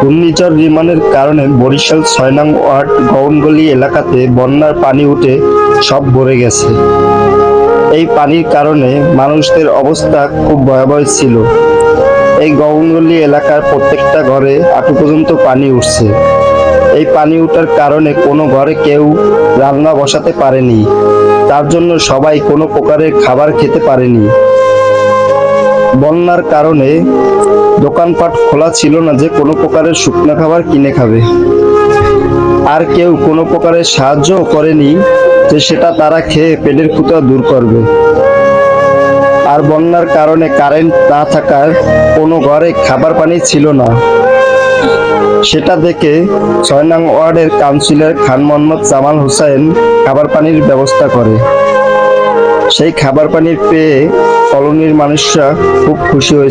ঘূর্ণিঝড় রিমানের কারণে বরিশাল ৬ নং ওয়ার্ড গৌনগলি এলাকাতে বন্যার পানি উঠে সব ভরে গেছে। এই পানির কারণে মানুষদের অবস্থা খুব ভয়াবহ ছিল। এই গৌনগলি এলাকার প্রত্যেকটা ঘরে হাঁটু পর্যন্ত পানি উঠছে। এই পানি ওঠার কারণে কোনো ঘরে কেউ রান্না বসাতে পারেনি, তার জন্য সবাই কোনো প্রকারের খাবার খেতে পারেনি। বন্যার কারণে দোকানপাট খোলা ছিল না যে কোনো প্রকারের শুকনো খাবার কিনে খাবে, আর কেউ কোনো প্রকারের সাহায্যও করেনি যে সেটা তারা খেয়ে পেটের ক্ষুধা দূর করবে। আর বন্যার কারণে কারেন্ট না থাকার কোনো ঘরে খাবার পানি ছিল না। সেটা দেখে ৬ নং ওয়ার্ডের কাউন্সিলর খান মোহাম্মদ জামাল হোসেন খাবার পানির ব্যবস্থা করে। সেই খাবার পানির পেয়ে কলোনির মানুষরা খুব খুশি হয়েছে।